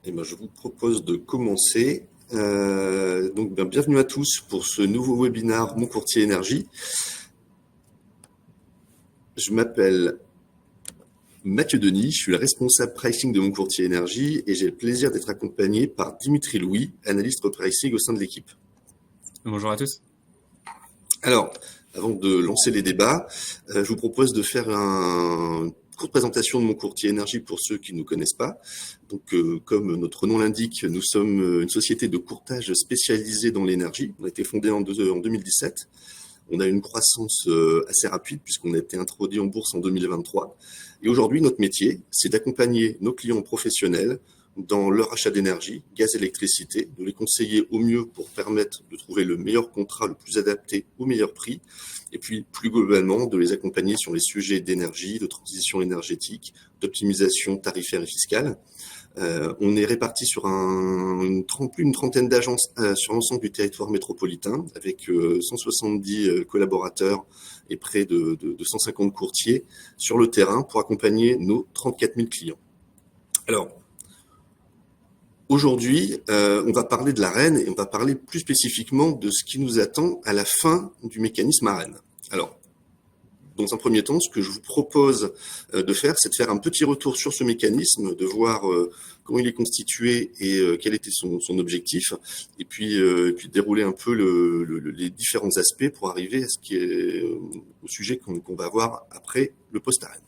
Eh ben, je vous propose de commencer. Bienvenue à tous pour ce nouveau webinaire Mon Courtier Énergie. Je m'appelle Mathieu Denis, je suis le responsable pricing de Mon Courtier Énergie et j'ai le plaisir d'être accompagné par Dimitri Louis, analyste pricing au sein de l'équipe. Bonjour à tous. Alors, avant de lancer les débats, je vous propose de faire une courte présentation de Mon Courtier Énergie pour ceux qui ne nous connaissent pas. Donc, comme notre nom l'indique, nous sommes une société de courtage spécialisée dans l'énergie. On a été fondé en 2017. On a une croissance assez rapide puisqu'on a été introduit en bourse en 2023. Et aujourd'hui, notre métier, c'est d'accompagner nos clients professionnels dans leur achat d'énergie, gaz, électricité, de les conseiller au mieux pour permettre de trouver le meilleur contrat, le plus adapté au meilleur prix, et puis plus globalement de les accompagner sur les sujets d'énergie, de transition énergétique, d'optimisation tarifaire et fiscale. On est répartis sur plus d'une trentaine d'agences sur l'ensemble du territoire métropolitain, avec 170 collaborateurs et près de 150 courtiers sur le terrain pour accompagner nos 34 000 clients. Alors, aujourd'hui, on va parler de l'ARENH et on va parler plus spécifiquement de ce qui nous attend à la fin du mécanisme ARENH. Alors, dans un premier temps, ce que je vous propose de faire, c'est de faire un petit retour sur ce mécanisme, de voir comment il est constitué et quel était son objectif, et puis dérouler un peu les différents aspects pour arriver à ce qui est au sujet qu'on va voir après le post-ARENH.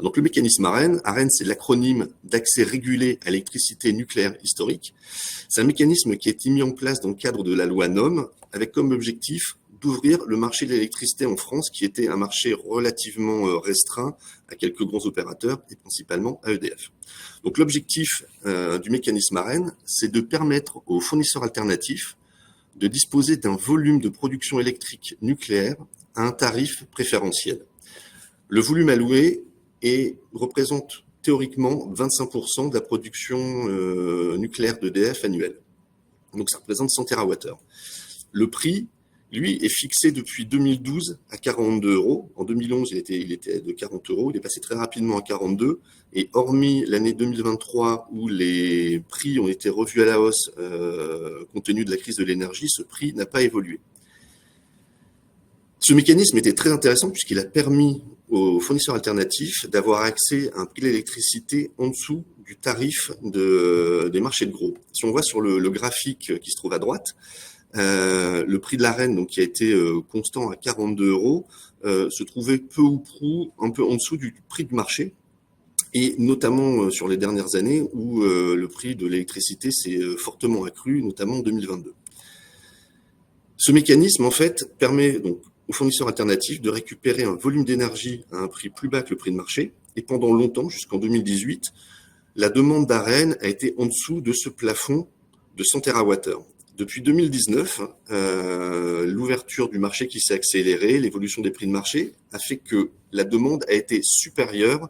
Donc le mécanisme ARENH, c'est l'acronyme d'accès régulé à l'électricité nucléaire historique. C'est un mécanisme qui a été mis en place dans le cadre de la loi NOM, avec comme objectif d'ouvrir le marché de l'électricité en France, qui était un marché relativement restreint à quelques grands opérateurs, et principalement à EDF. Donc l'objectif du mécanisme ARENH, c'est de permettre aux fournisseurs alternatifs de disposer d'un volume de production électrique nucléaire à un tarif préférentiel. Le volume alloué représente théoriquement 25% de la production nucléaire d'EDF annuelle. Donc ça représente 100 TWh. Le prix, lui, est fixé depuis 2012 à 42 €. En 2011, il était de 40 €. Il est passé très rapidement à 42. Et hormis l'année 2023 où les prix ont été revus à la hausse compte tenu de la crise de l'énergie, ce prix n'a pas évolué. Ce mécanisme était très intéressant puisqu'il a permis aux fournisseurs alternatifs d'avoir accès à un prix de l'électricité en dessous du tarif des marchés de gros. Si on voit sur le graphique qui se trouve à droite, le prix de l'ARENH, donc qui a été constant à 42 €, se trouvait peu ou prou un peu en dessous du prix du marché, et notamment sur les dernières années où le prix de l'électricité s'est fortement accru, notamment en 2022. Ce mécanisme, en fait, permet donc aux fournisseurs alternatifs de récupérer un volume d'énergie à un prix plus bas que le prix de marché, et pendant longtemps, jusqu'en 2018, la demande d'ARENH a été en dessous de ce plafond de 100 TWh. Depuis 2019, l'ouverture du marché qui s'est accélérée, l'évolution des prix de marché a fait que la demande a été supérieure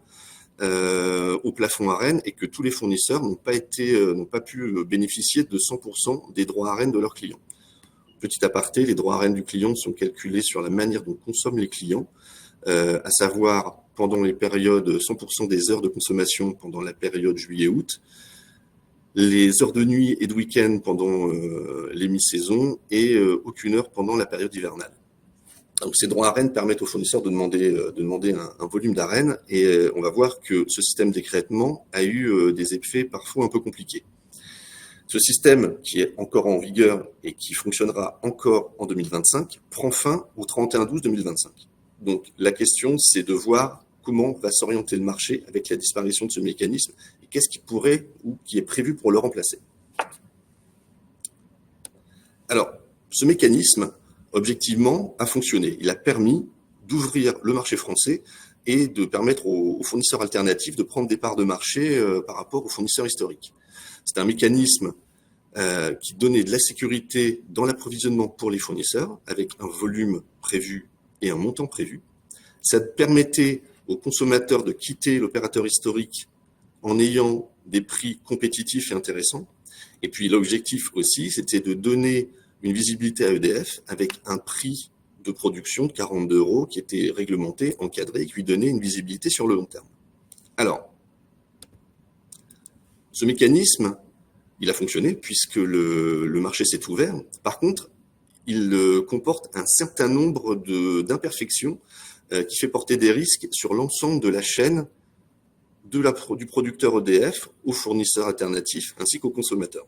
au plafond ARENH et que tous les fournisseurs n'ont pas pu bénéficier de 100% des droits ARENH de leurs clients. Petit aparté, les droits ARENH du client sont calculés sur la manière dont consomment les clients, à savoir pendant les périodes 100% des heures de consommation pendant la période juillet-août, les heures de nuit et de week-end pendant les mi-saisons et aucune heure pendant la période hivernale. Donc ces droits ARENH permettent aux fournisseurs de demander un volume d'ARENH, et on va voir que ce système d'écrêtement a eu des effets parfois un peu compliqués. Ce système, qui est encore en vigueur et qui fonctionnera encore en 2025, prend fin au 31/12/2025. Donc la question, c'est de voir comment va s'orienter le marché avec la disparition de ce mécanisme et qu'est-ce qui pourrait ou qui est prévu pour le remplacer. Alors, ce mécanisme, objectivement, a fonctionné. Il a permis d'ouvrir le marché français et de permettre aux fournisseurs alternatifs de prendre des parts de marché par rapport aux fournisseurs historiques. C'est un mécanisme qui donnait de la sécurité dans l'approvisionnement pour les fournisseurs, avec un volume prévu et un montant prévu. Ça permettait aux consommateurs de quitter l'opérateur historique en ayant des prix compétitifs et intéressants. Et puis l'objectif aussi, c'était de donner une visibilité à EDF avec un prix de production de 42 € qui était réglementé, encadré, et qui lui donnait une visibilité sur le long terme. Alors, ce mécanisme il a fonctionné puisque le marché s'est ouvert. Par contre, il comporte un certain nombre d'imperfections qui fait porter des risques sur l'ensemble de la chaîne du producteur EDF aux fournisseurs alternatifs ainsi qu'aux consommateurs.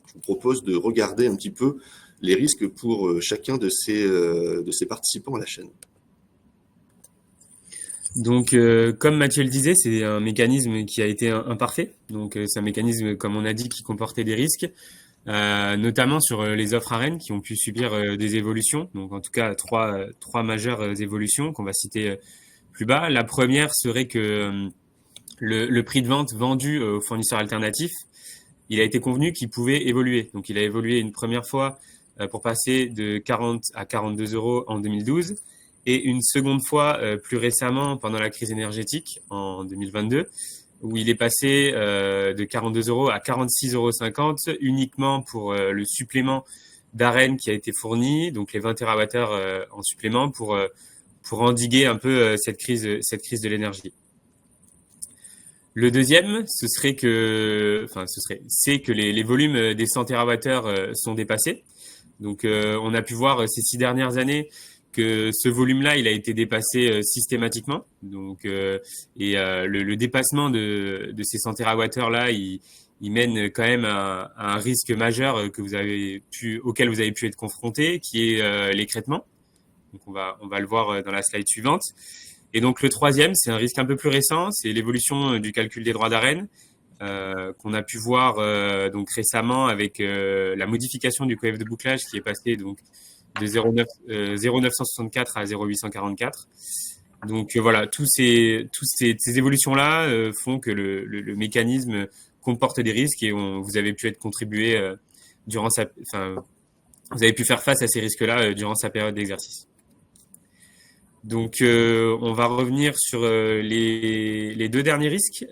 Je vous propose de regarder un petit peu les risques pour chacun de ces participants à la chaîne. Donc, comme Mathieu le disait, c'est un mécanisme qui a été imparfait. Donc, c'est un mécanisme, comme on a dit, qui comportait des risques, notamment sur les offres AREN qui ont pu subir des évolutions. Donc, en tout cas, trois majeures évolutions qu'on va citer plus bas. La première serait que le prix de vente vendu aux fournisseurs alternatifs, il a été convenu qu'il pouvait évoluer. Donc, il a évolué une première fois pour passer de 40 à 42 euros en 2012. Et une seconde fois, plus récemment, pendant la crise énergétique, en 2022, où il est passé de 42 euros à 46,50 € uniquement pour le supplément d'AREN qui a été fourni, donc les 20 TWh en supplément pour endiguer un peu cette crise de l'énergie. Le deuxième, c'est que les volumes des 100 TWh sont dépassés. Donc, on a pu voir ces 6 dernières années que ce volume-là, il a été dépassé systématiquement. Donc, le dépassement de ces 100 TWh-là, il mène quand même à un risque majeur auquel vous avez pu être confronté, qui est l'écrêtement. Donc, on va le voir dans la slide suivante. Et donc, le troisième, c'est un risque un peu plus récent, c'est l'évolution du calcul des droits d'AREN qu'on a pu voir donc récemment avec la modification du coef de bouclage qui est passé donc de 0,964 à 0,844. Donc voilà, toutes ces évolutions-là font que le mécanisme comporte des risques et vous avez pu être contribué vous avez pu faire face à ces risques-là durant sa période d'exercice. Donc, on va revenir sur les deux derniers risques.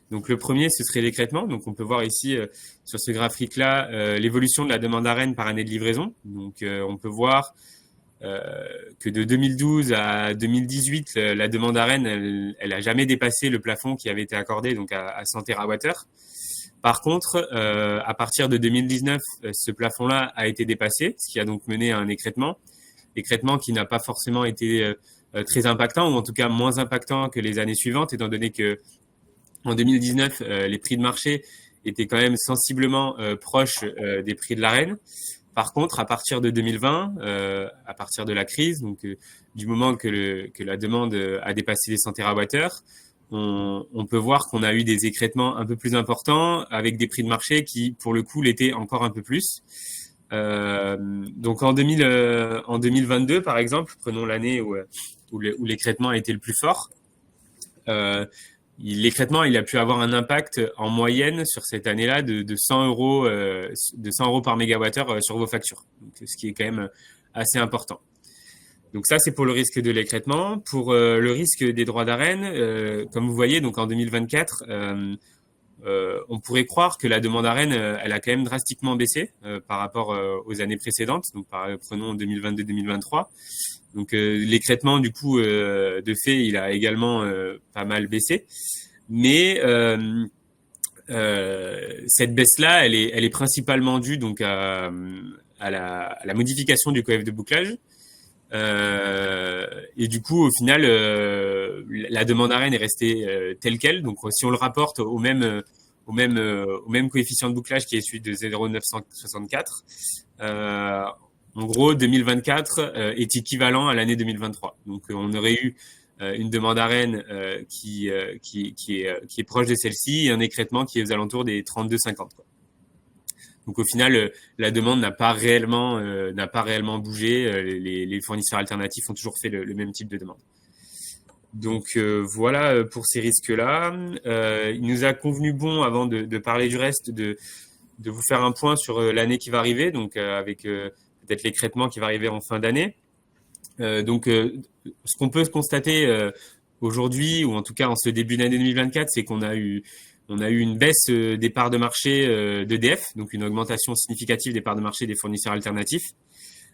Donc, le premier, ce serait l'écrêtement. Donc, on peut voir ici sur ce graphique-là l'évolution de la demande AREN par année de livraison. Donc, on peut voir que de 2012 à 2018, la demande AREN, elle a jamais dépassé le plafond qui avait été accordé, donc à 100 TWh. Par contre, à partir de 2019, ce plafond-là a été dépassé, ce qui a donc mené à un écrêtement qui n'a pas forcément été très impactant, ou en tout cas moins impactant que les années suivantes, étant donné que en 2019, les prix de marché étaient quand même sensiblement proches des prix de l'AREN. Par contre, à partir de 2020, à partir de la crise, donc du moment que la demande a dépassé les 100 TWh, on peut voir qu'on a eu des écrêtements un peu plus importants avec des prix de marché qui, pour le coup, l'étaient encore un peu plus. Donc en 2022 par exemple, prenons l'année où l'écrêtement a été le plus fort, l'écrêtement il a pu avoir un impact en moyenne sur cette année-là de 100 € par mégawattheure sur vos factures, donc, ce qui est quand même assez important. Donc ça c'est pour le risque de l'écrêtement. Pour le risque des droits d'AREN, comme vous voyez, donc en 2024 on pourrait croire que la demande AREN, elle a quand même drastiquement baissé par rapport aux années précédentes. Donc, prenons 2022-2023. Donc, l'écrêtement, du coup, de fait, il a également pas mal baissé. Mais cette baisse-là, elle est principalement due donc à la modification du coef de bouclage. Et du coup, au final, la demande AREN est restée telle quelle. Donc, si on le rapporte au même coefficient de bouclage qui est celui de 0,964, en gros, 2024 est équivalent à l'année 2023. Donc, on aurait eu une demande AREN qui est proche de celle-ci et un écrêtement qui est aux alentours des 32,50, quoi. Donc au final, la demande n'a pas réellement bougé. Les fournisseurs alternatifs ont toujours fait le même type de demande. Donc voilà pour ces risques-là. Il nous a convenu bon, avant de parler du reste, de vous faire un point sur l'année qui va arriver, donc avec peut-être l'écrêtement qui va arriver en fin d'année. Donc ce qu'on peut constater aujourd'hui, ou en tout cas en ce début d'année 2024, c'est qu'on a eu une baisse des parts de marché d'EDF, donc une augmentation significative des parts de marché des fournisseurs alternatifs.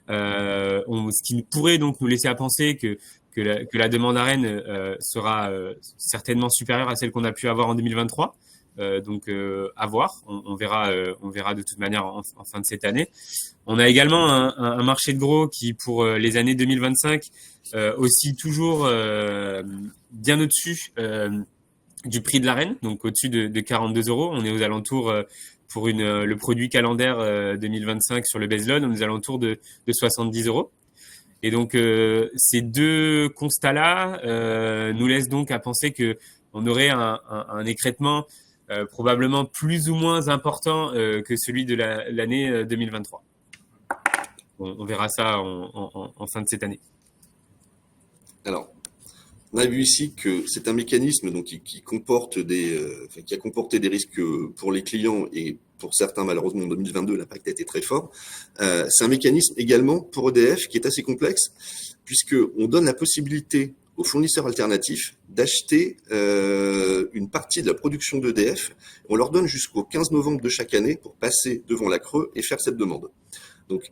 Ce qui pourrait donc nous laisser à penser que la demande AREN sera certainement supérieure à celle qu'on a pu avoir en 2023. Donc à voir, on verra de toute manière en fin de cette année. On a également un marché de gros qui pour les années 2025 aussi toujours bien au-dessus du prix de l'arène, donc au-dessus de 42 euros. On est aux alentours pour le produit calendaire 2025 sur le baseload, on est aux alentours de 70 euros. Et donc ces deux constats-là nous laissent donc à penser que on aurait un écrêtement probablement plus ou moins important que celui de l'année 2023. On verra ça en fin de cette année. Alors, on a vu ici que c'est un mécanisme donc, qui comporte qui a comporté des risques pour les clients et pour certains, malheureusement, en 2022, l'impact a été très fort. C'est un mécanisme également pour EDF qui est assez complexe, puisqu'on donne la possibilité aux fournisseurs alternatifs d'acheter une partie de la production d'EDF. On leur donne jusqu'au 15 novembre de chaque année pour passer devant la CRE et faire cette demande. Donc,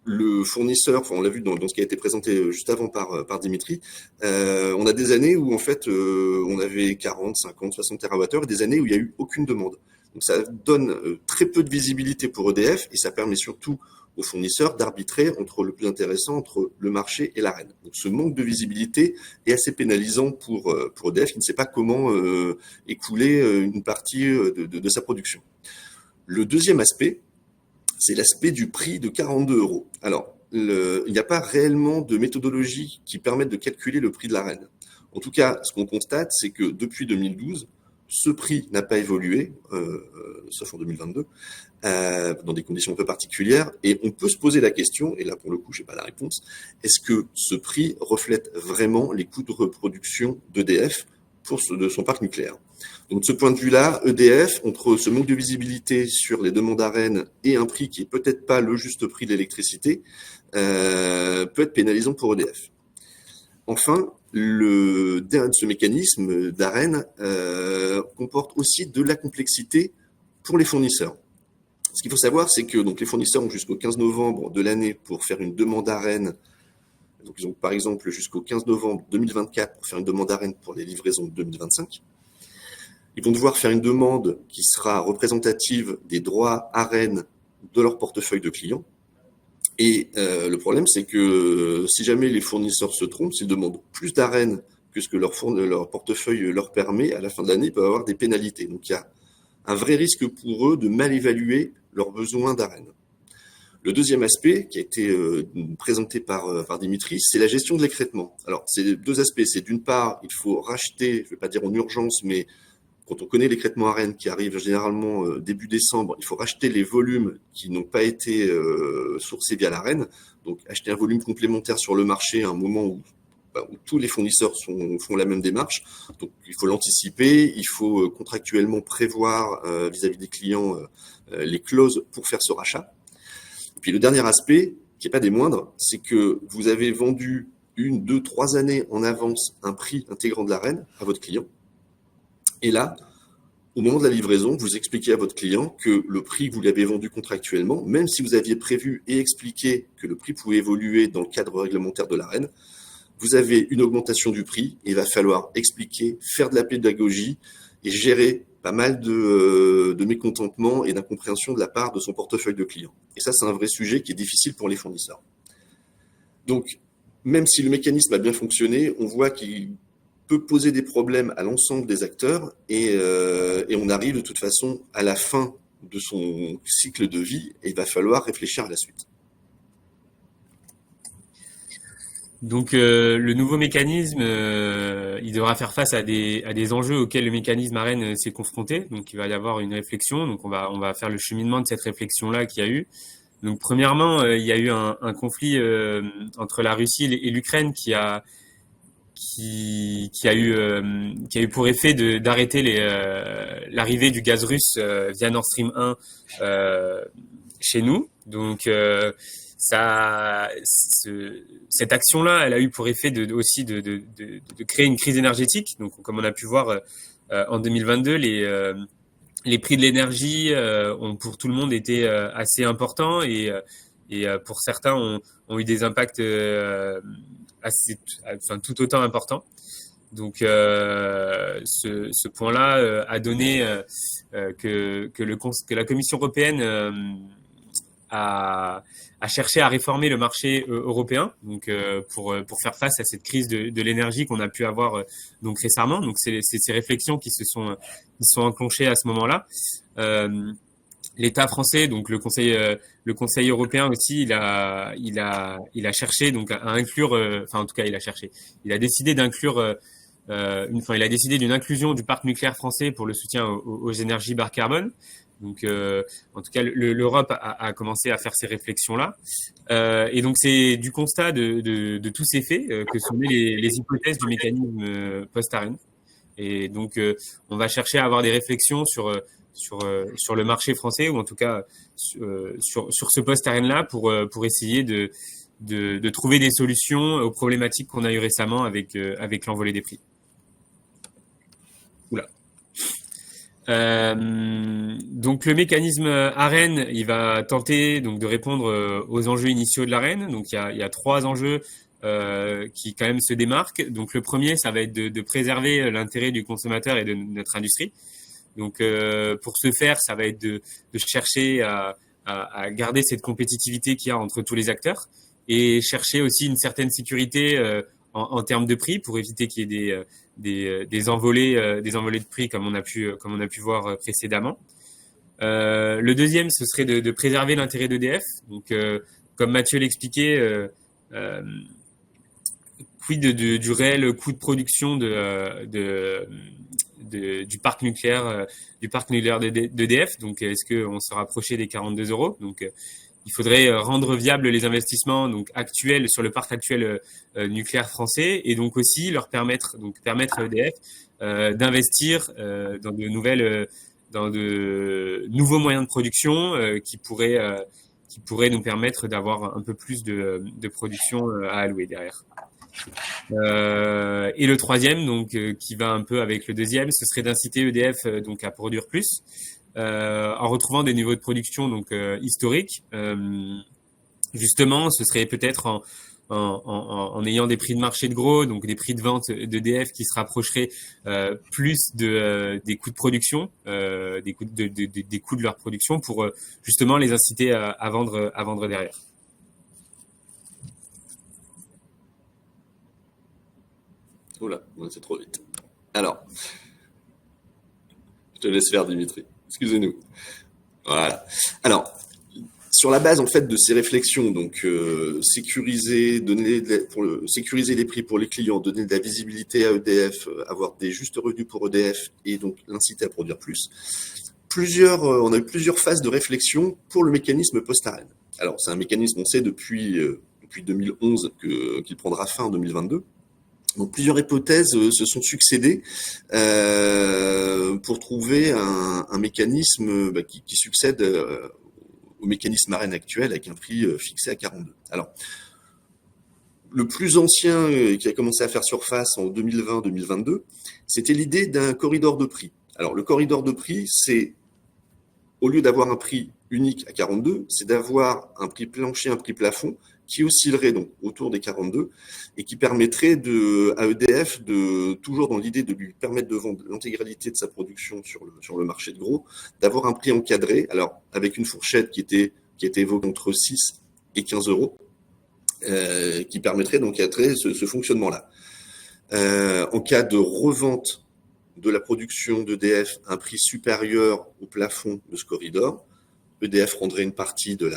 le fournisseur, on l'a vu dans ce qui a été présenté juste avant par Dimitri, on a des années où en fait on avait 40, 50, 60 TWh et des années où il n'y a eu aucune demande. Donc ça donne très peu de visibilité pour EDF et ça permet surtout aux fournisseurs d'arbitrer entre le plus intéressant entre le marché et l'arène. Donc ce manque de visibilité est assez pénalisant pour EDF qui ne sait pas comment écouler une partie de sa production. Le deuxième aspect, c'est l'aspect du prix de 42 euros. Alors, il n'y a pas réellement de méthodologie qui permette de calculer le prix de l'arène. En tout cas, ce qu'on constate, c'est que depuis 2012, ce prix n'a pas évolué, sauf en 2022, dans des conditions un peu particulières. Et on peut se poser la question, et là pour le coup, je n'ai pas la réponse, est-ce que ce prix reflète vraiment les coûts de reproduction d'EDF de son parc nucléaire? Donc de ce point de vue-là, EDF, entre ce manque de visibilité sur les demandes arènes et un prix qui est peut-être pas le juste prix de l'électricité, peut être pénalisant pour EDF. Enfin, ce mécanisme d'arène comporte aussi de la complexité pour les fournisseurs. Ce qu'il faut savoir, c'est que donc, les fournisseurs ont jusqu'au 15 novembre de l'année pour faire une demande arène. Donc ils ont par exemple jusqu'au 15 novembre 2024 pour faire une demande arène pour les livraisons de 2025. Ils vont devoir faire une demande qui sera représentative des droits arènes de leur portefeuille de clients. Et le problème, c'est que si jamais les fournisseurs se trompent, s'ils demandent plus d'arènes que ce que leur portefeuille leur permet, à la fin de l'année, ils peuvent avoir des pénalités. Donc il y a un vrai risque pour eux de mal évaluer leurs besoins d'arènes. Le deuxième aspect qui a été présenté par Dimitri, c'est la gestion de l'écrêtement. Alors, c'est deux aspects. C'est d'une part, il faut racheter, je ne vais pas dire en urgence, mais quand on connaît l'écrêtement arène qui arrive généralement début décembre, il faut racheter les volumes qui n'ont pas été sourcés via l'arène. Donc, acheter un volume complémentaire sur le marché à un moment où tous les fournisseurs font la même démarche. Donc, il faut l'anticiper, il faut contractuellement prévoir vis-à-vis des clients les clauses pour faire ce rachat. Et puis, le dernier aspect, qui n'est pas des moindres, c'est que vous avez vendu 1, 2, 3 années en avance un prix intégrant de l'arène à votre client. Et là, au moment de la livraison, vous expliquez à votre client que le prix que vous lui avez vendu contractuellement, même si vous aviez prévu et expliqué que le prix pouvait évoluer dans le cadre réglementaire de l'arène, vous avez une augmentation du prix et il va falloir expliquer, faire de la pédagogie et gérer pas mal de mécontentement et d'incompréhension de la part de son portefeuille de clients. Et ça, c'est un vrai sujet qui est difficile pour les fournisseurs. Donc, même si le mécanisme a bien fonctionné, on voit qu'il peut poser des problèmes à l'ensemble des acteurs et on arrive de toute façon à la fin de son cycle de vie et il va falloir réfléchir à la suite. Donc le nouveau mécanisme, il devra faire face à des enjeux auxquels le mécanisme arène s'est confronté. Donc il va y avoir une réflexion. Donc on va faire le cheminement de cette réflexion-là qu'il y a eu. Donc premièrement, il y a eu un conflit entre la Russie et l'Ukraine qui a eu pour effet d'arrêter l'arrivée du gaz russe via Nord Stream 1 chez nous. Donc cette action-là, elle a eu pour effet aussi de créer une crise énergétique. Donc, comme on a pu voir en 2022, les prix de l'énergie ont pour tout le monde été assez importants et pour certains ont eu des impacts tout autant importants. Donc ce point-là a donné que la Commission européenne a cherché à réformer le marché européen, donc pour faire face à cette crise de l'énergie qu'on a pu avoir donc récemment. Donc c'est ces réflexions qui se sont enclenchées à ce moment-là. L'État français, donc le Conseil européen aussi, il a cherché donc à inclure, enfin en tout cas il a décidé d'inclure il a décidé d'une inclusion du parc nucléaire français pour le soutien aux énergies bas carbone. Donc, en tout cas, l'Europe a commencé à faire ces réflexions-là. Et donc, c'est du constat de tous ces faits que sont nées les hypothèses du mécanisme post-ARENH. Et donc, on va chercher à avoir des réflexions sur le marché français, ou en tout cas sur ce post-ARENH-là, pour essayer de trouver des solutions aux problématiques qu'on a eues récemment avec l'envolée des prix. Oula. Donc le mécanisme ARENH, il va tenter donc de répondre aux enjeux initiaux de l'ARENH. Donc il y a 3 enjeux qui quand même se démarquent. Donc le premier, ça va être de préserver l'intérêt du consommateur et de notre industrie. Donc pour ce faire, ça va être de chercher à garder cette compétitivité qu'il y a entre tous les acteurs et chercher aussi une certaine sécurité en termes de prix pour éviter qu'il y ait des envolées de prix comme on a pu voir précédemment. Le deuxième, ce serait de préserver l'intérêt d'EDF. Donc, comme Mathieu l'expliquait, quid du réel coût de production du parc nucléaire d'EDF. Donc, est-ce qu'on se rapprochait des 42 €? Donc, il faudrait rendre viables les investissements donc actuels sur le parc actuel nucléaire français et donc aussi permettre à EDF d'investir dans de nouveaux moyens de production qui pourraient nous permettre d'avoir un peu plus de production à allouer derrière. Et le troisième, donc qui va un peu avec le deuxième, ce serait d'inciter EDF donc à produire plus. En retrouvant des niveaux de production donc historiques. Justement, ce serait peut-être en ayant des prix de marché de gros, donc des prix de vente d'EDF qui se rapprocheraient plus des coûts de production, des coûts de leur production pour justement les inciter à vendre derrière. Oula, c'est trop vite. Alors, je te laisse faire, Dimitri. Excusez-nous. Voilà. Alors, sur la base en fait de ces réflexions, donc sécuriser les prix pour les clients, donner de la visibilité à EDF, avoir des justes revenus pour EDF et donc l'inciter à produire plus. On a eu plusieurs phases de réflexion pour le mécanisme post-ARENH. Alors, c'est un mécanisme, on sait depuis 2011 qu'il prendra fin en 2022. Donc plusieurs hypothèses se sont succédées pour trouver un mécanisme qui succède au mécanisme ARENH actuel avec un prix fixé à 42. Alors, le plus ancien qui a commencé à faire surface en 2020-2022, c'était l'idée d'un corridor de prix. Alors, le corridor de prix, c'est, au lieu d'avoir un prix unique à 42, c'est d'avoir un prix plancher, un prix plafond, qui oscillerait donc autour des 42 et qui permettrait à EDF toujours dans l'idée de lui permettre de vendre l'intégralité de sa production sur le marché de gros, d'avoir un prix encadré, alors avec une fourchette qui était évoquée entre 6 et 15 €, qui permettrait d'encadrer ce fonctionnement-là. En cas de revente de la production d'EDF à un prix supérieur au plafond de ce corridor, EDF rendrait une partie de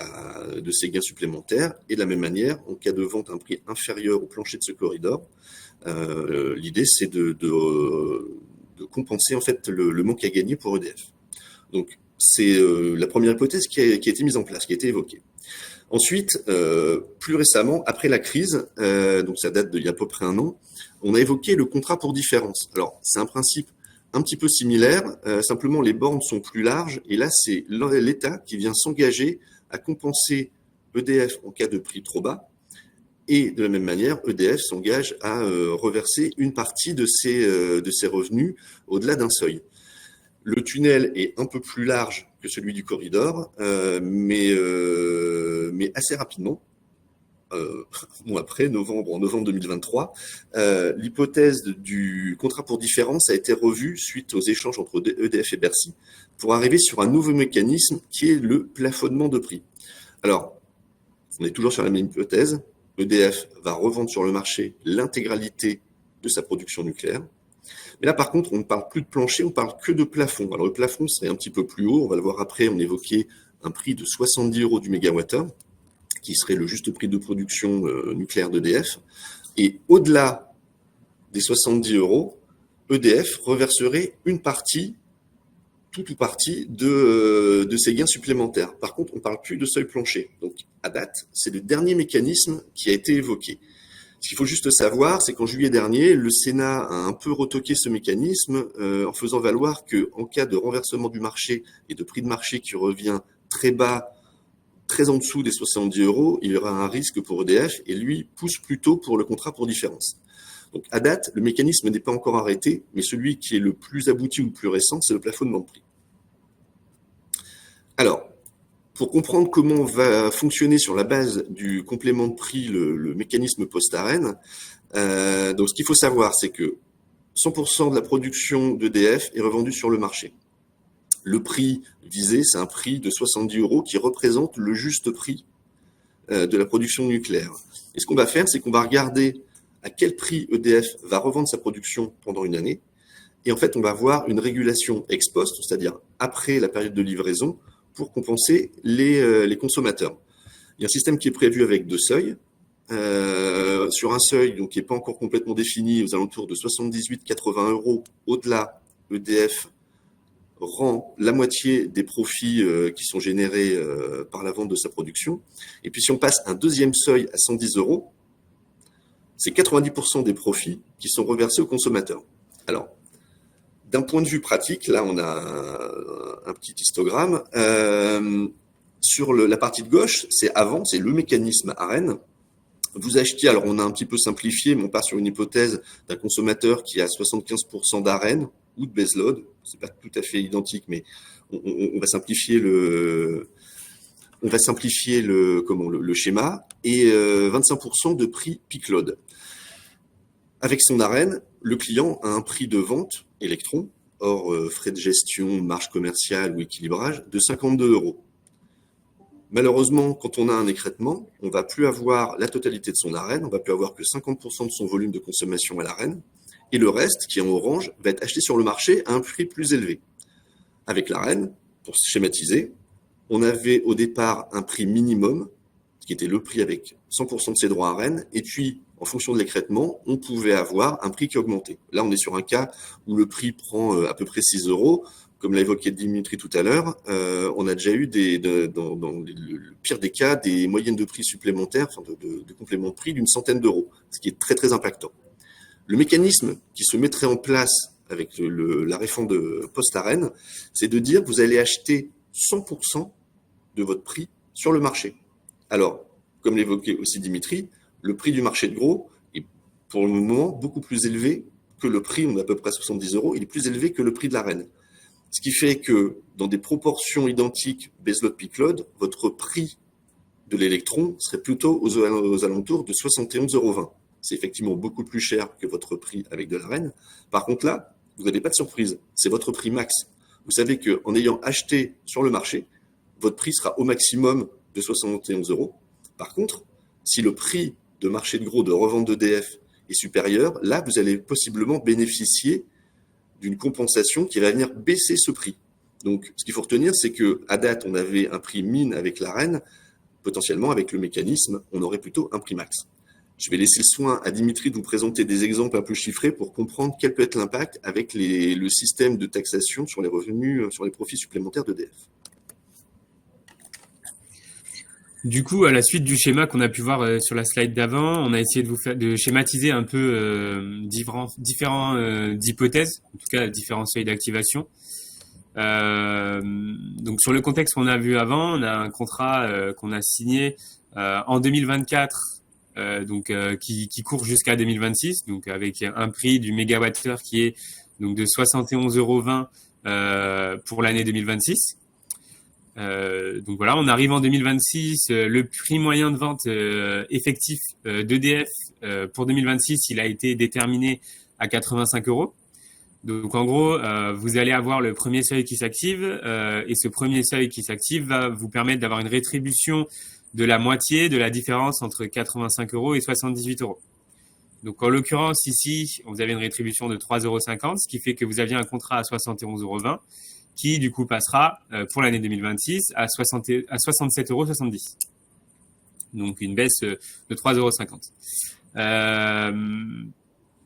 ses gains supplémentaires et de la même manière, en cas de vente à un prix inférieur au plancher de ce corridor, l'idée c'est de compenser en fait le manque à gagner pour EDF. Donc c'est la première hypothèse qui a été mise en place, qui a été évoquée. Ensuite, plus récemment, après la crise, donc ça date d'il y a à peu près 1 an, on a évoqué le contrat pour différence. Alors c'est un principe un petit peu similaire, simplement les bornes sont plus larges et là c'est l'État qui vient s'engager à compenser EDF en cas de prix trop bas et de la même manière EDF s'engage à reverser une partie de ses revenus au-delà d'un seuil. Le tunnel est un peu plus large que celui du corridor, mais assez rapidement. un mois après, en novembre 2023, l'hypothèse du contrat pour différence a été revue suite aux échanges entre EDF et Bercy pour arriver sur un nouveau mécanisme qui est le plafonnement de prix. Alors, on est toujours sur la même hypothèse. EDF va revendre sur le marché l'intégralité de sa production nucléaire. Mais là, par contre, on ne parle plus de plancher, on parle que de plafond. Alors, le plafond serait un petit peu plus haut. On va le voir après. On évoquait un prix de 70 € du mégawattheure, qui serait le juste prix de production nucléaire d'EDF. Et au-delà des 70 €, EDF reverserait une partie, toute ou partie de ces gains supplémentaires. Par contre, on ne parle plus de seuil plancher. Donc, à date, c'est le dernier mécanisme qui a été évoqué. Ce qu'il faut juste savoir, c'est qu'en juillet dernier, le Sénat a un peu retoqué ce mécanisme en faisant valoir qu'en cas de renversement du marché et de prix de marché qui revient très bas, très en dessous des 70 €, il y aura un risque pour EDF et lui pousse plutôt pour le contrat pour différence. Donc à date, le mécanisme n'est pas encore arrêté, mais celui qui est le plus abouti ou le plus récent, c'est le plafonnement de prix. Alors, pour comprendre comment va fonctionner sur la base du complément de prix le mécanisme post-ARENH, donc ce qu'il faut savoir, c'est que 100% de la production d'EDF est revendue sur le marché. Le prix visé, c'est un prix de 70 € qui représente le juste prix de la production nucléaire. Et ce qu'on va faire, c'est qu'on va regarder à quel prix EDF va revendre sa production pendant une année. Et en fait, on va avoir une régulation ex post, c'est-à-dire après la période de livraison, pour compenser les consommateurs. Il y a un système qui est prévu avec 2 seuils. Sur un seuil donc, qui n'est pas encore complètement défini, aux alentours de 78-80 €, au-delà, EDF rend la moitié des profits qui sont générés par la vente de sa production. Et puis si on passe un deuxième seuil à 110 €, c'est 90% des profits qui sont reversés aux consommateurs. Alors, d'un point de vue pratique, là on a un petit histogramme. Sur la partie de gauche, c'est le mécanisme ARENH. Vous achetiez, alors on a un petit peu simplifié, mais on part sur une hypothèse d'un consommateur qui a 75% d'ARENH ou de baseload. C'est pas tout à fait identique, mais on va simplifier le schéma, et 25% de prix peak load. Avec son ARENH, le client a un prix de vente électron, hors frais de gestion, marge commerciale ou équilibrage, de 52 €. Malheureusement, quand on a un écrêtement, on ne va plus avoir la totalité de son ARENH, on ne va plus avoir que 50% de son volume de consommation à l'ARENH, et le reste, qui est en orange, va être acheté sur le marché à un prix plus élevé. Avec l'ARENH, pour schématiser, on avait au départ un prix minimum, qui était le prix avec 100% de ses droits ARENH, et puis, en fonction de l'écrêtement, on pouvait avoir un prix qui augmentait. Là, on est sur un cas où le prix prend à peu près 6 €. Comme l'a évoqué Dimitri tout à l'heure, on a déjà eu dans le pire des cas, des moyennes de prix supplémentaires, enfin de complément de prix d'une centaine d'euros, ce qui est très très impactant. Le mécanisme qui se mettrait en place avec la réforme de post-ARENH, c'est de dire que vous allez acheter 100% de votre prix sur le marché. Alors, comme l'évoquait aussi Dimitri, le prix du marché de gros est pour le moment beaucoup plus élevé que le prix, on est à peu près 70 €, il est plus élevé que le prix de l'ARENH. Ce qui fait que dans des proportions identiques baseload peak load, votre prix de l'électron serait plutôt aux alentours de 71,20 €. C'est effectivement beaucoup plus cher que votre prix avec de l'ARENH. Par contre là, vous n'avez pas de surprise, c'est votre prix max. Vous savez qu'en ayant acheté sur le marché, votre prix sera au maximum de 71 €. Par contre, si le prix de marché de gros de revente d'EDF est supérieur, là, vous allez possiblement bénéficier d'une compensation qui va venir baisser ce prix. Donc, ce qu'il faut retenir, c'est qu'à date, on avait un prix mine avec l'ARENH. Potentiellement, avec le mécanisme, on aurait plutôt un prix max. Je vais laisser le soin à Dimitri de vous présenter des exemples un peu chiffrés pour comprendre quel peut être l'impact avec le système de taxation sur les revenus, sur les profits supplémentaires d'EDF. Du coup, à la suite du schéma qu'on a pu voir sur la slide d'avant, on a essayé de schématiser un peu différents hypothèses, en tout cas différents seuils d'activation. Donc sur le contexte qu'on a vu avant, on a un contrat qu'on a signé en 2024, qui court jusqu'à 2026, donc avec un prix du mégawattheure qui est donc de 71,20 € pour l'année 2026. Donc voilà, on arrive en 2026. Le prix moyen de vente effectif d'EDF pour 2026, il a été déterminé à 85 euros. Donc en gros, vous allez avoir le premier seuil qui s'active et ce premier seuil qui s'active va vous permettre d'avoir une rétribution de la moitié de la différence entre 85 euros et 78 euros. Donc en l'occurrence ici, vous avez une rétribution de 3,50 euros, ce qui fait que vous aviez un contrat à 71,20 euros qui du coup passera pour l'année 2026 à 67,70 euros. Donc une baisse de 3,50 euros.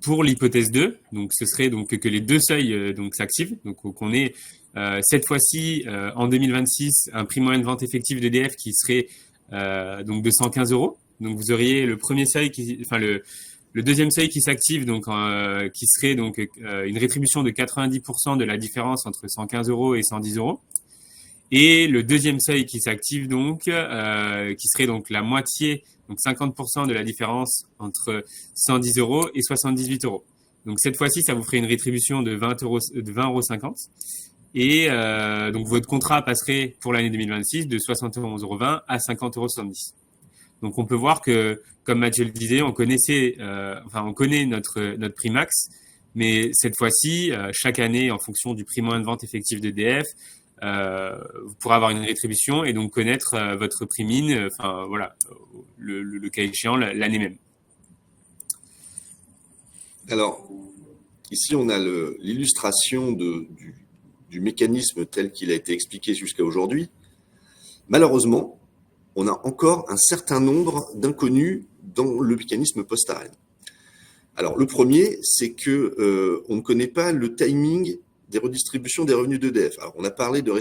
Pour l'hypothèse 2, donc ce serait donc que les deux seuils donc s'activent, donc qu'on ait cette fois-ci en 2026 un prix moyen de vente effectif d'EDF qui serait donc de 115 euros. Donc vous auriez le premier seuil le deuxième seuil qui s'active, donc qui serait donc une rétribution de 90% de la différence entre 115 euros et 110 euros. Et le deuxième seuil qui s'active donc, qui serait donc la moitié, donc 50% de la différence entre 110 euros et 78 euros. Donc cette fois-ci, ça vous ferait une rétribution de 20,50 euros. Et donc votre contrat passerait pour l'année 2026 de 71,20 euros à 50,70 euros. Donc on peut voir que, comme Mathieu le disait, on connaît notre prix max, mais cette fois-ci, chaque année, en fonction du prix moyen de vente effectif d'EDF, vous pourrez avoir une rétribution et donc connaître votre prix mine, le cas échéant, l'année même. Alors, ici, on a l'illustration du mécanisme tel qu'il a été expliqué jusqu'à aujourd'hui. Malheureusement, on a encore un certain nombre d'inconnus dans le mécanisme post-arène. Alors, le premier, c'est que on ne connaît pas le timing des redistributions des revenus d'EDF. Alors, on a parlé de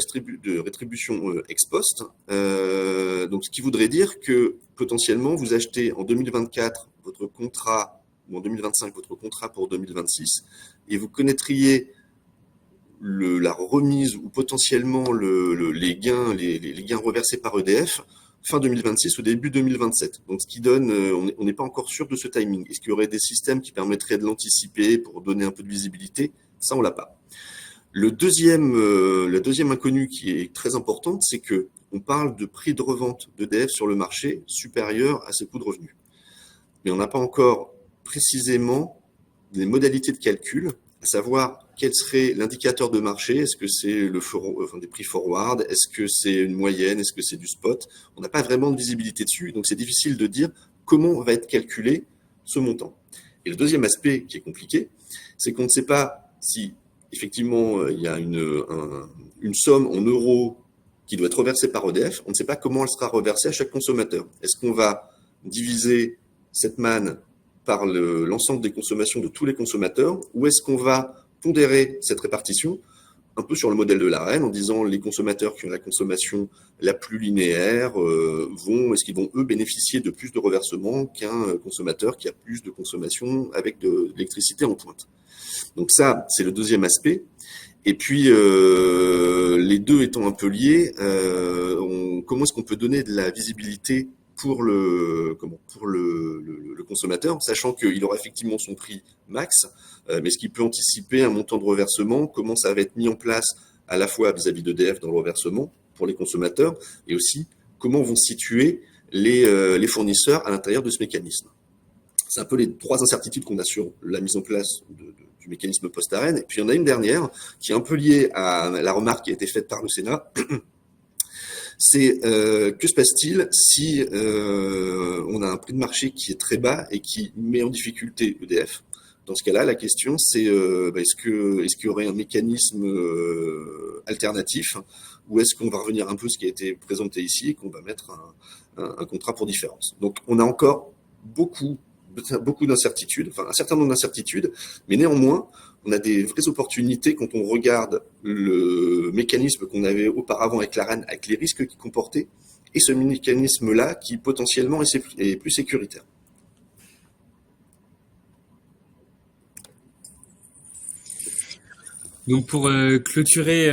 rétribution ex post, donc ce qui voudrait dire que potentiellement, vous achetez en 2024 votre contrat, ou en 2025 votre contrat pour 2026, et vous connaîtriez la remise ou potentiellement les gains reversés par EDF fin 2026 ou début 2027. Donc, ce qui donne, on n'est pas encore sûr de ce timing. Est-ce qu'il y aurait des systèmes qui permettraient de l'anticiper pour donner un peu de visibilité? Ça, on l'a pas. La deuxième inconnue qui est très importante, c'est que on parle de prix de revente d'EDF sur le marché supérieur à ses coûts de revenus. Mais on n'a pas encore précisément les modalités de calcul, à savoir quel serait l'indicateur de marché. Est-ce que c'est des prix forward? Est-ce que c'est une moyenne? Est-ce que c'est du spot? On n'a pas vraiment de visibilité dessus, donc c'est difficile de dire comment va être calculé ce montant. Et le deuxième aspect qui est compliqué, c'est qu'on ne sait pas si effectivement il y a une somme en euros qui doit être reversée par EDF. On ne sait pas comment elle sera reversée à chaque consommateur. Est-ce qu'on va diviser cette manne par l'ensemble des consommations de tous les consommateurs, ou est-ce qu'on va pondérer cette répartition un peu sur le modèle de l'AREN en disant les consommateurs qui ont la consommation la plus linéaire est-ce qu'ils vont eux bénéficier de plus de reversement qu'un consommateur qui a plus de consommation avec de l'électricité en pointe. Donc ça, c'est le deuxième aspect. Et puis, les deux étant un peu liés, comment est-ce qu'on peut donner de la visibilité pour le consommateur, sachant qu'il aura effectivement son prix max, mais ce qui peut anticiper un montant de reversement, comment ça va être mis en place à la fois vis-à-vis d'EDF dans le reversement pour les consommateurs, et aussi comment vont se situer les fournisseurs à l'intérieur de ce mécanisme. C'est un peu les trois incertitudes qu'on a sur la mise en place du mécanisme post-arène. Et puis il y en a une dernière qui est un peu liée à la remarque qui a été faite par le Sénat. C'est que se passe-t-il si on a un prix de marché qui est très bas et qui met en difficulté EDF? Dans ce cas-là, la question c'est est-ce qu'il y aurait un mécanisme alternatif, ou est-ce qu'on va revenir un peu à ce qui a été présenté ici et qu'on va mettre un contrat pour différence? Donc on a encore beaucoup d'incertitudes, enfin un certain nombre d'incertitudes, mais néanmoins, on a des vraies opportunités quand on regarde le mécanisme qu'on avait auparavant avec l'AREN, avec les risques qu'il comportait, et ce mécanisme-là qui potentiellement est plus sécuritaire. Donc pour clôturer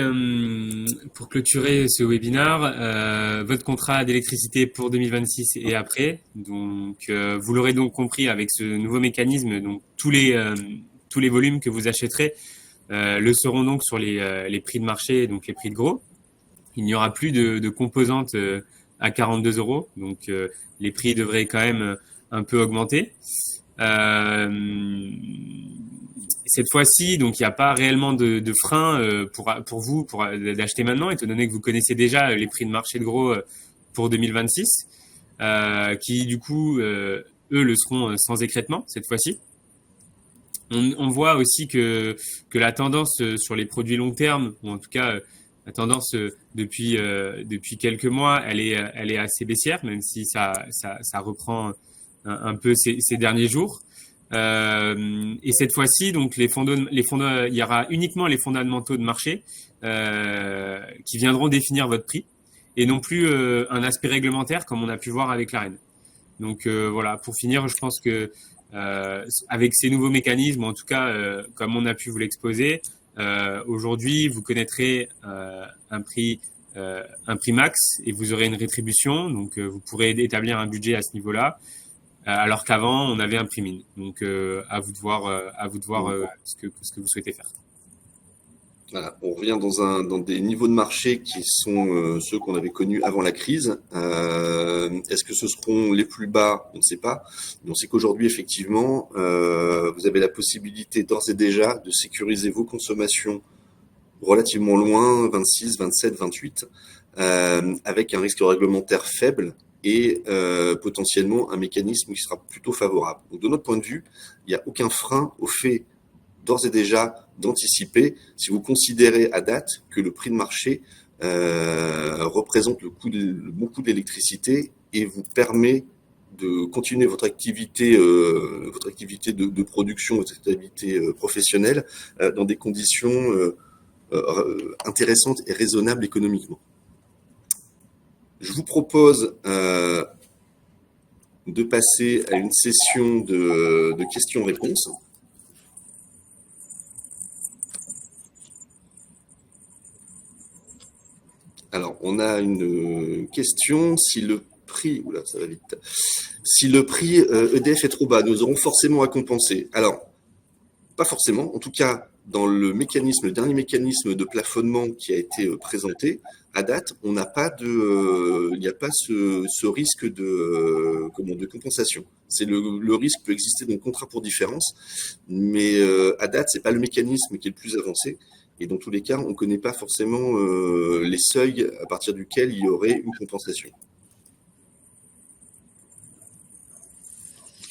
ce webinaire, votre contrat d'électricité pour 2026 et après. Donc vous l'aurez donc compris, avec ce nouveau mécanisme, donc tous les volumes que vous achèterez le seront donc sur les prix de marché, donc les prix de gros. Il n'y aura plus de composantes à 42 euros, donc les prix devraient quand même un peu augmenter. Cette fois-ci, donc il n'y a pas réellement de frein pour vous d'acheter maintenant, étant donné que vous connaissez déjà les prix de marché de gros pour 2026, qui du coup, eux, le seront sans écrêtement cette fois-ci. On voit aussi que la tendance sur les produits long terme, ou en tout cas la tendance depuis quelques mois, elle est assez baissière, même si ça reprend un peu ces derniers jours. Et cette fois-ci, donc il y aura uniquement les fondamentaux de marché qui viendront définir votre prix, et non plus un aspect réglementaire comme on a pu voir avec l'AREN. Donc voilà, pour finir, je pense que avec ces nouveaux mécanismes, en tout cas, comme on a pu vous l'exposer, aujourd'hui, vous connaîtrez un prix max et vous aurez une rétribution. Donc, vous pourrez établir un budget à ce niveau-là, alors qu'avant, on avait un prix min. Donc, à vous de voir ce que vous souhaitez faire. Voilà, on revient dans des niveaux de marché qui sont ceux qu'on avait connus avant la crise. Est-ce que ce seront les plus bas? On ne sait pas. Mais on sait qu'aujourd'hui, effectivement, vous avez la possibilité d'ores et déjà de sécuriser vos consommations relativement loin, 26, 27, 28, avec un risque réglementaire faible et potentiellement un mécanisme qui sera plutôt favorable. Donc, de notre point de vue, il n'y a aucun frein au fait d'ores et déjà d'anticiper si vous considérez à date que le prix de marché représente le bon coût d'électricité et vous permet de continuer votre activité de production, votre activité professionnelle dans des conditions intéressantes et raisonnables économiquement. Je vous propose de passer à une session de questions-réponses. Alors, on a une question. Si le prix EDF est trop bas, nous aurons forcément à compenser. Alors, pas forcément. En tout cas, dans le dernier mécanisme de plafonnement qui a été présenté, à date, il n'y a pas ce risque de compensation. Le risque peut exister dans le contrat pour différence, mais à date, c'est pas le mécanisme qui est le plus avancé. Et dans tous les cas, on ne connaît pas forcément les seuils à partir duquel il y aurait une compensation.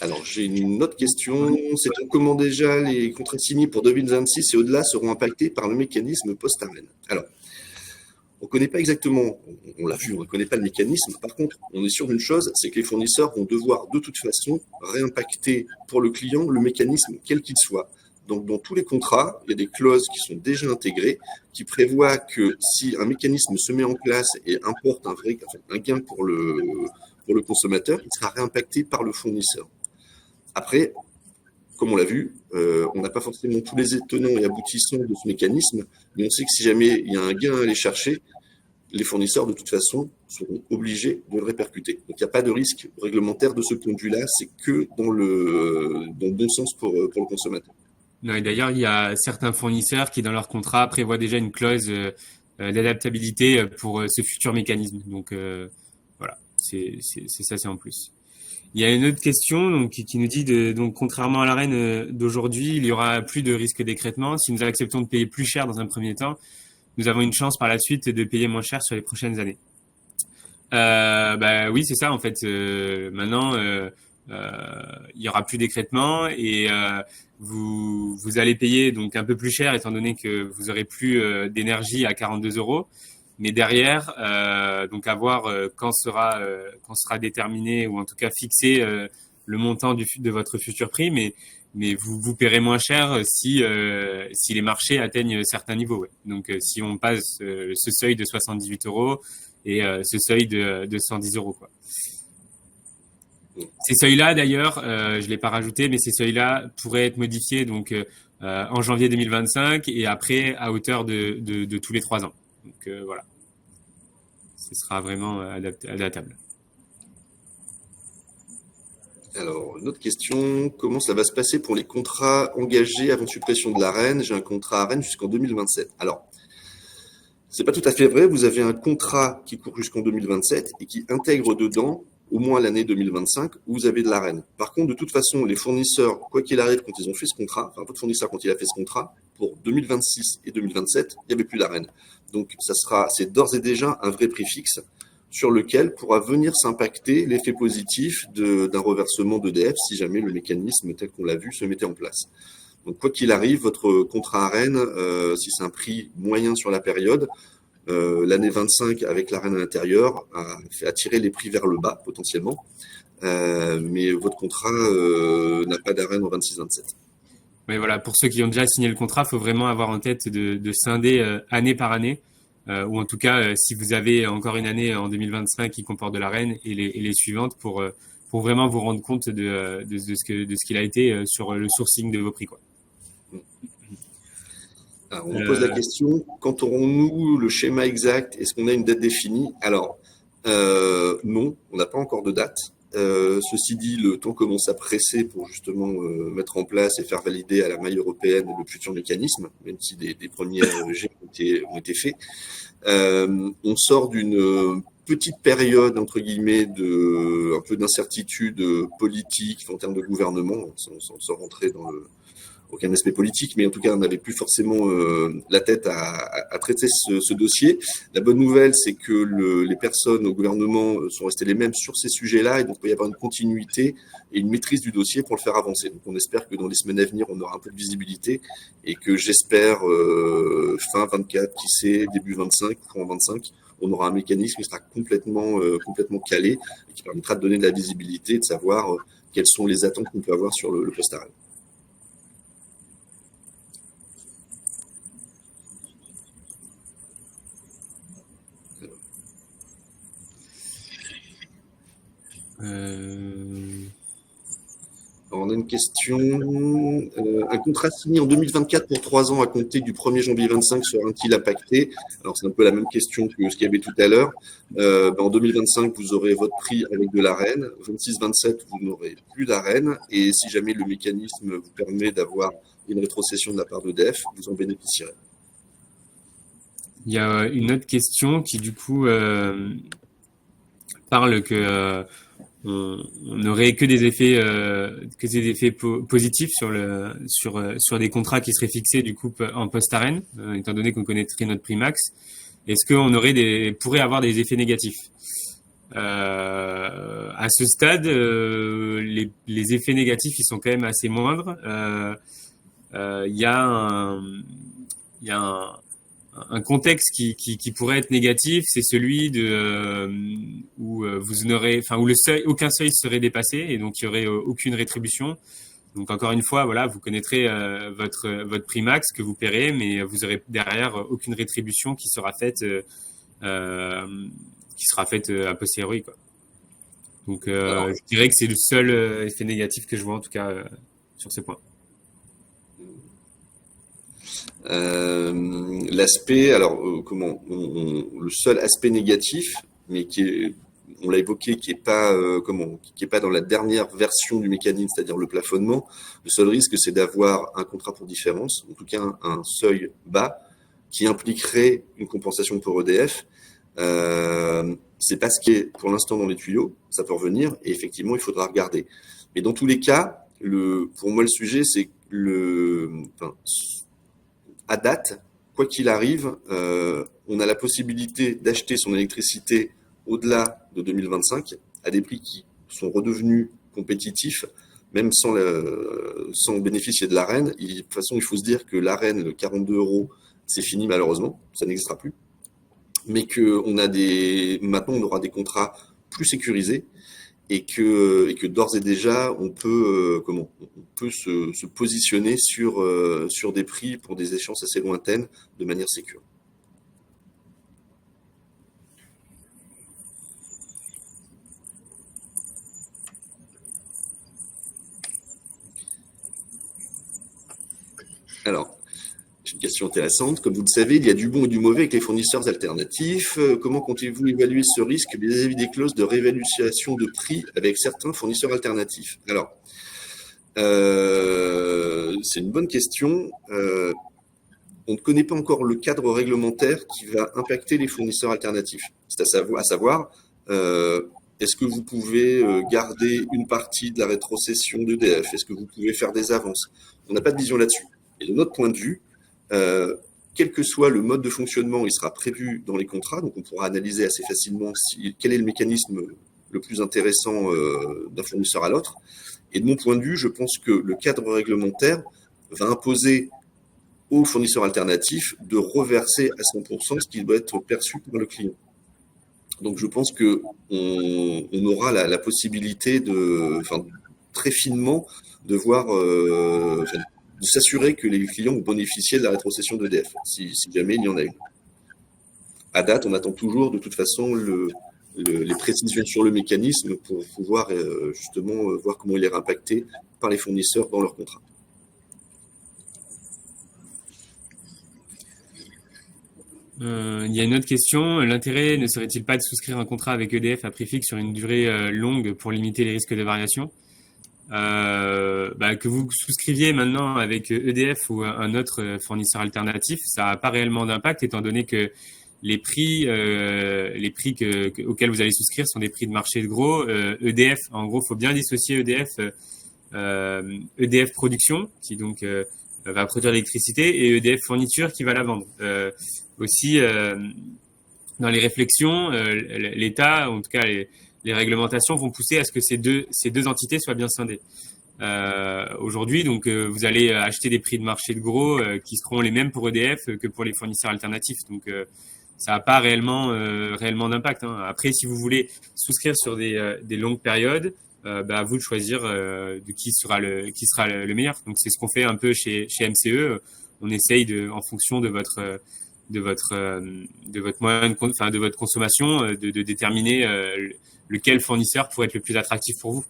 Alors, j'ai une autre question. C'est comment déjà les contrats signés pour 2026 et au-delà seront impactés par le mécanisme post-AREN? Alors, on ne connaît pas exactement, on l'a vu, on ne connaît pas le mécanisme. Par contre, on est sûr d'une chose, c'est que les fournisseurs vont devoir de toute façon réimpacter pour le client le mécanisme quel qu'il soit. Donc, dans tous les contrats, il y a des clauses qui sont déjà intégrées, qui prévoient que si un mécanisme se met en place et importe un gain pour le consommateur, il sera réimpacté par le fournisseur. Après, comme on l'a vu, on n'a pas forcément tous les tenants et aboutissants de ce mécanisme, mais on sait que si jamais il y a un gain à aller chercher, les fournisseurs, de toute façon, seront obligés de le répercuter. Donc, il n'y a pas de risque réglementaire de ce point de vue-là, c'est que dans le bon sens pour le consommateur. Non, et d'ailleurs, il y a certains fournisseurs qui, dans leur contrat, prévoient déjà une clause d'adaptabilité pour ce futur mécanisme. Donc, voilà, c'est en plus. Il y a une autre question donc, qui nous dit donc contrairement à l'AREN d'aujourd'hui, il y aura plus de risque d'écrêtement. Si nous acceptons de payer plus cher dans un premier temps, nous avons une chance par la suite de payer moins cher sur les prochaines années. Oui, c'est ça en fait. Maintenant, il y aura plus d'écrêtement et vous allez payer donc un peu plus cher étant donné que vous aurez plus d'énergie à 42 euros. Mais derrière, donc à voir quand sera déterminé ou en tout cas fixé le montant de votre futur prix, mais vous paierez moins cher si les marchés atteignent certains niveaux. Ouais. Donc si on passe ce seuil de 78 euros et ce seuil de 110 euros, quoi. Ces seuils-là, d'ailleurs, je l'ai pas rajouté, mais ces seuils-là pourraient être modifiés donc en janvier 2025 et après à hauteur de tous les 3 ans. Donc voilà, ce sera vraiment adaptable. Alors, une autre question, comment ça va se passer pour les contrats engagés avant suppression de l'AREN? J'ai un contrat AREN jusqu'en 2027. Alors, C'est pas tout à fait vrai. Vous avez un contrat qui court jusqu'en 2027 et qui intègre dedans au moins l'année 2025 où vous avez de l'Arenh. Par contre, de toute façon, les fournisseurs, quoi qu'il arrive, quand ils ont fait ce contrat, enfin, votre fournisseur, quand il a fait ce contrat, pour 2026 et 2027, il n'y avait plus d'Arenh. Donc, c'est d'ores et déjà un vrai prix fixe sur lequel pourra venir s'impacter l'effet positif d'un reversement d'EDF si jamais le mécanisme tel qu'on l'a vu se mettait en place. Donc, quoi qu'il arrive, votre contrat Arenh, si c'est un prix moyen sur la période, l'année 25 avec l'Arenh à l'intérieur a fait attirer les prix vers le bas potentiellement, mais votre contrat n'a pas d'Arenh en 26-27. Mais voilà, pour ceux qui ont déjà signé le contrat, il faut vraiment avoir en tête de scinder année par année, ou en tout cas, si vous avez encore une année en 2025 qui comporte de l'Arenh et les suivantes pour vraiment vous rendre compte de ce qu'il a été sur le sourcing de vos prix, quoi. Alors, on nous pose la question, quand aurons-nous le schéma exact? Est-ce qu'on a une date définie? Alors, non, on n'a pas encore de date. Ceci dit, le temps commence à presser pour justement mettre en place et faire valider à la maille européenne le futur mécanisme, même si des premiers jets ont été faits. On sort d'une petite période, entre guillemets, un peu d'incertitude politique en termes de gouvernement, sans rentrer dans aucun aspect politique, mais en tout cas, on n'avait plus forcément la tête à traiter ce dossier. La bonne nouvelle, c'est que les personnes au gouvernement sont restées les mêmes sur ces sujets-là, et donc il peut y avoir une continuité et une maîtrise du dossier pour le faire avancer. Donc on espère que dans les semaines à venir, on aura un peu de visibilité, et que j'espère fin 24, qui sait, début 25, courant 25, on aura un mécanisme qui sera complètement calé, et qui permettra de donner de la visibilité, de savoir quelles sont les attentes qu'on peut avoir sur le post-Arenh. Alors, on a une question. Un contrat signé en 2024 pour 3 ans à compter du 1er janvier 25 sera-t-il impacté? Alors, c'est un peu la même question que ce qu'il y avait tout à l'heure. En 2025, vous aurez votre prix avec de l'Arenh. 26-27, vous n'aurez plus d'Arenh. Et si jamais le mécanisme vous permet d'avoir une rétrocession de la part d'EDF, vous en bénéficierez. Il y a une autre question qui, du coup, parle que on n'aurait que des effets positifs sur des contrats qui seraient fixés du coup en post-Arenh, étant donné qu'on connaîtrait notre prix max. Est-ce qu'on pourrait avoir des effets négatifs? À ce stade, les effets négatifs ils sont quand même assez moindres. Il y a un contexte qui pourrait être négatif, c'est celui où aucun seuil serait dépassé et donc il y aurait aucune rétribution. Donc encore une fois, voilà, vous connaîtrez votre prix max que vous paierez, mais vous aurez derrière aucune rétribution qui sera faite a posteriori, quoi. Donc je dirais que c'est le seul effet négatif que je vois en tout cas sur ce point. L'aspect, alors le seul aspect négatif, mais on l'a évoqué, qui est pas dans la dernière version du mécanisme, c'est-à-dire le plafonnement. Le seul risque, c'est d'avoir un contrat pour différence, en tout cas un seuil bas, qui impliquerait une compensation pour EDF. C'est pas ce qui est pour l'instant dans les tuyaux, ça peut revenir, et effectivement, il faudra regarder. Mais dans tous les cas, pour moi, le sujet, c'est à date, quoi qu'il arrive, on a la possibilité d'acheter son électricité au-delà de 2025 à des prix qui sont redevenus compétitifs, même sans bénéficier de l'Arenh. De toute façon, il faut se dire que l'Arenh, le 42 €, c'est fini malheureusement, ça n'existera plus. Mais maintenant, on aura des contrats plus sécurisés, et que d'ores et déjà on peut se positionner sur des prix pour des échéances assez lointaines de manière sécure. Alors, c'est une question intéressante. Comme vous le savez, il y a du bon et du mauvais avec les fournisseurs alternatifs. Comment comptez-vous évaluer ce risque vis-à-vis des clauses de réévaluation de prix avec certains fournisseurs alternatifs? Alors, c'est une bonne question. on ne connaît pas encore le cadre réglementaire qui va impacter les fournisseurs alternatifs. C'est à savoir est-ce que vous pouvez garder une partie de la rétrocession d'EDF? Est-ce que vous pouvez faire des avances? On n'a pas de vision là-dessus. Et de notre point de vue, quel que soit le mode de fonctionnement, il sera prévu dans les contrats, donc on pourra analyser assez facilement quel est le mécanisme le plus intéressant d'un fournisseur à l'autre. Et de mon point de vue, je pense que le cadre réglementaire va imposer aux fournisseurs alternatifs de reverser à 100% ce qui doit être perçu par le client. Donc je pense qu'on aura la possibilité très finement de voir, de s'assurer que les clients vont bénéficier de la rétrocession d'EDF, si jamais il y en a une. À date, on attend toujours de toute façon les précisions sur le mécanisme pour pouvoir justement voir comment il est impacté par les fournisseurs dans leur contrat. Il y a une autre question. L'intérêt ne serait-il pas de souscrire un contrat avec EDF à prix fixe sur une durée longue pour limiter les risques de variation? Que vous souscriviez maintenant avec EDF ou un autre fournisseur alternatif, ça n'a pas réellement d'impact étant donné que les prix auxquels vous allez souscrire sont des prix de marché de gros. EDF, en gros, faut bien dissocier EDF Production qui donc va produire l'électricité et EDF Fourniture qui va la vendre. Aussi, dans les réflexions, l'État, en tout cas les réglementations vont pousser à ce que ces deux entités soient bien scindées. Aujourd'hui, donc, vous allez acheter des prix de marché de gros qui seront les mêmes pour EDF que pour les fournisseurs alternatifs. Donc, ça n'a pas réellement d'impact. Hein. Après, si vous voulez souscrire sur des longues périodes, à vous de choisir de qui sera le meilleur. Donc, c'est ce qu'on fait un peu chez MCE. On essaye en fonction de votre moyen de votre consommation, de déterminer lequel fournisseur pourrait être le plus attractif pour vous.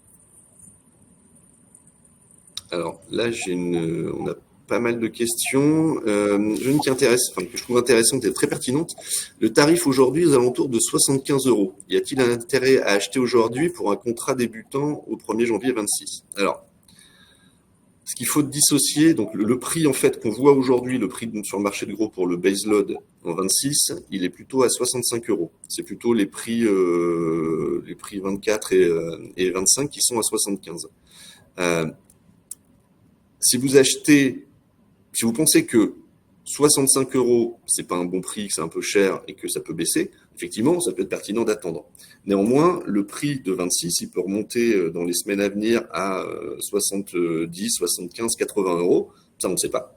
Alors là, on a pas mal de questions. Une que je trouve intéressante et très pertinente. Le tarif aujourd'hui est aux alentours de 75 €. Y a-t-il un intérêt à acheter aujourd'hui pour un contrat débutant au 1er janvier 26? Alors, ce qu'il faut dissocier, donc le prix en fait qu'on voit aujourd'hui, le prix sur le marché de gros pour le baseload en 26, il est plutôt à 65 €. C'est plutôt les prix 24 et 25 qui sont à 75. Si vous pensez que 65 €, c'est pas un bon prix, que c'est un peu cher et que ça peut baisser, effectivement, ça peut être pertinent d'attendre. Néanmoins, le prix de 26, il peut remonter dans les semaines à venir à 70, 75, 80 €. Ça, on ne sait pas.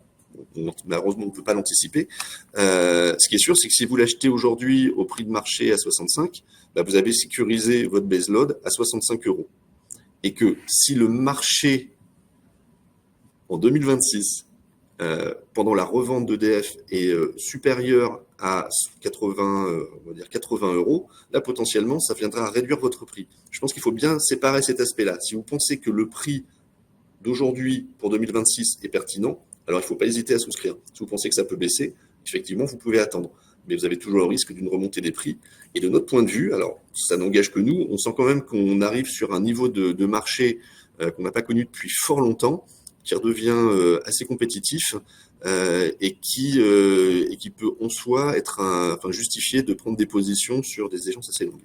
Malheureusement, on ne peut pas l'anticiper. Ce qui est sûr, c'est que si vous l'achetez aujourd'hui au prix de marché à 65, vous avez sécurisé votre baseload à 65 €. Et que si le marché en 2026, pendant la revente d'EDF est supérieur à 80 €, là, potentiellement, ça viendra à réduire votre prix. Je pense qu'il faut bien séparer cet aspect-là. Si vous pensez que le prix d'aujourd'hui pour 2026 est pertinent, alors il ne faut pas hésiter à souscrire. Si vous pensez que ça peut baisser, effectivement, vous pouvez attendre. Mais vous avez toujours le risque d'une remontée des prix. Et de notre point de vue, alors ça n'engage que nous, on sent quand même qu'on arrive sur un niveau de marché qu'on n'a pas connu depuis fort longtemps, qui redevient assez compétitif et qui peut en soi justifier de prendre des positions sur des échéances assez longues.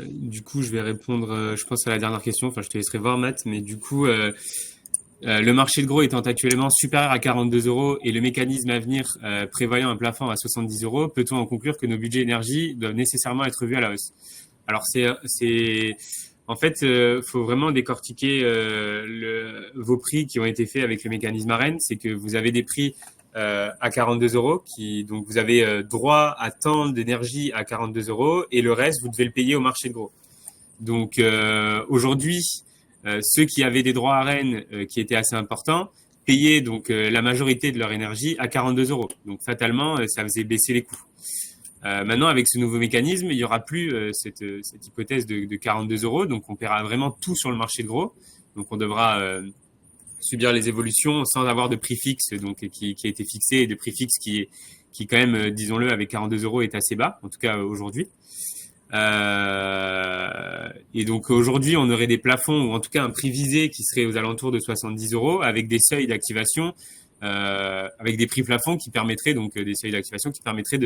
Du coup, je vais répondre, je pense, à la dernière question. Enfin, je te laisserai voir, Matt. Mais du coup, le marché de gros étant actuellement supérieur à 42 € et le mécanisme à venir prévoyant un plafond à 70 €, peut-on en conclure que nos budgets énergie doivent nécessairement être revus à la hausse? Alors, en fait, faut vraiment décortiquer vos prix qui ont été faits avec le mécanisme ARENH. C'est que vous avez des prix à 42 €, donc vous avez droit à tant d'énergie à 42 € et le reste, vous devez le payer au marché de gros. Donc aujourd'hui, ceux qui avaient des droits ARENH qui étaient assez importants payaient donc la majorité de leur énergie à 42 €. Donc fatalement, ça faisait baisser les coûts. Maintenant, avec ce nouveau mécanisme, il n'y aura plus cette hypothèse de 42 €. Donc, on paiera vraiment tout sur le marché de gros. Donc, on devra subir les évolutions sans avoir de prix fixe donc qui a été fixé et de prix fixe qui quand même, disons-le, avec 42 € est assez bas, en tout cas aujourd'hui. Et donc aujourd'hui, on aurait des plafonds ou en tout cas un prix visé qui serait aux alentours de 70 € avec des seuils d'activation, avec des prix plafonds qui permettraient donc des seuils d'activation qui permettraient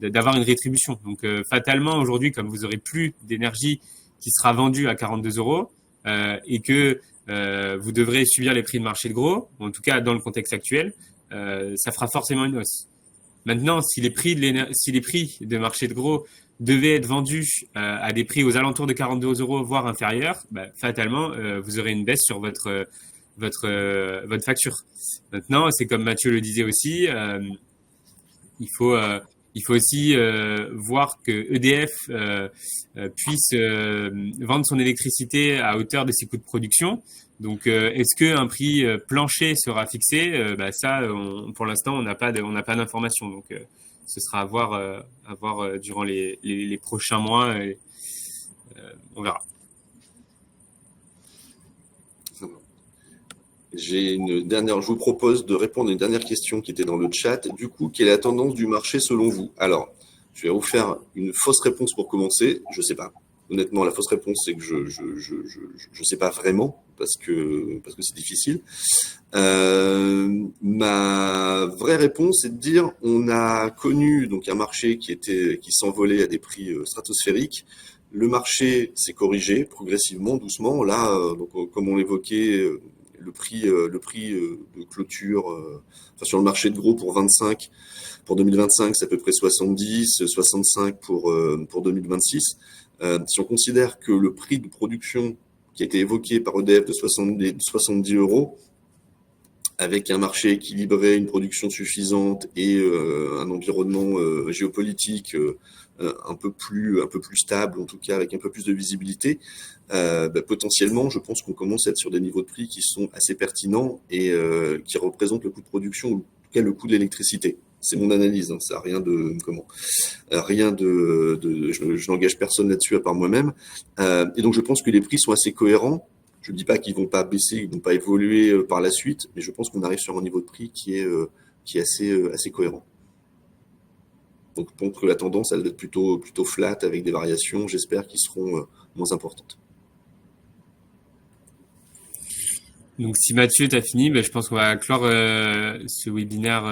d'avoir une rétribution. Donc fatalement aujourd'hui, comme vous aurez plus d'énergie qui sera vendue à 42 € et que vous devrez subir les prix de marché de gros, en tout cas dans le contexte actuel, ça fera forcément une hausse. Maintenant, si les prix de marché de gros devaient être vendus à des prix aux alentours de 42 €, voire inférieurs, fatalement, vous aurez une baisse sur votre facture. Maintenant, c'est comme Mathieu le disait aussi, il faut aussi voir que EDF puisse vendre son électricité à hauteur de ses coûts de production. Donc, est-ce qu'un prix plancher sera fixé? Ça, pour l'instant, on n'a pas d'informations. Donc, ce sera à voir durant les prochains mois. On verra. Je vous propose de répondre à une dernière question qui était dans le chat. Du coup, quelle est la tendance du marché selon vous? Alors, je vais vous faire une fausse réponse pour commencer. Je sais pas. Honnêtement, la fausse réponse, c'est que je sais pas vraiment parce que c'est difficile. Ma vraie réponse, c'est de dire, on a connu donc un marché qui s'envolait à des prix stratosphériques. Le marché s'est corrigé progressivement, doucement. Là, donc, comme on l'évoquait, le prix de clôture sur le marché de gros pour 2025, c'est à peu près 70, 65 pour 2026. Si on considère que le prix de production qui a été évoqué par EDF de 70 €, avec un marché équilibré, une production suffisante et un environnement géopolitique un peu plus stable, en tout cas avec un peu plus de visibilité, potentiellement, je pense qu'on commence à être sur des niveaux de prix qui sont assez pertinents et qui représentent le coût de production, ou en tout cas le coût de l'électricité. C'est mon analyse, ça n'a rien de je n'engage personne là-dessus à part moi-même. Et donc je pense que les prix sont assez cohérents. Je ne dis pas qu'ils vont pas baisser, ils vont pas évoluer par la suite, mais je pense qu'on arrive sur un niveau de prix qui est assez cohérent. Donc je pense que la tendance, elle va être plutôt flat avec des variations, j'espère, qui seront moins importantes. Donc si Mathieu, tu as fini, je pense qu'on va clore ce webinaire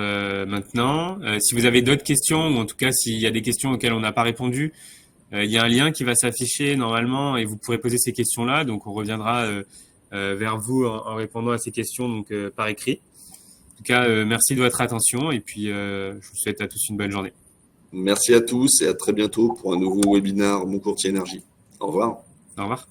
maintenant. Si vous avez d'autres questions, ou en tout cas s'il y a des questions auxquelles on n'a pas répondu, il y a un lien qui va s'afficher normalement et vous pourrez poser ces questions-là. Donc on reviendra vers vous en répondant à ces questions donc par écrit. En tout cas, merci de votre attention et puis je vous souhaite à tous une bonne journée. Merci à tous et à très bientôt pour un nouveau webinaire Mon Courtier Énergie. Au revoir. Au revoir.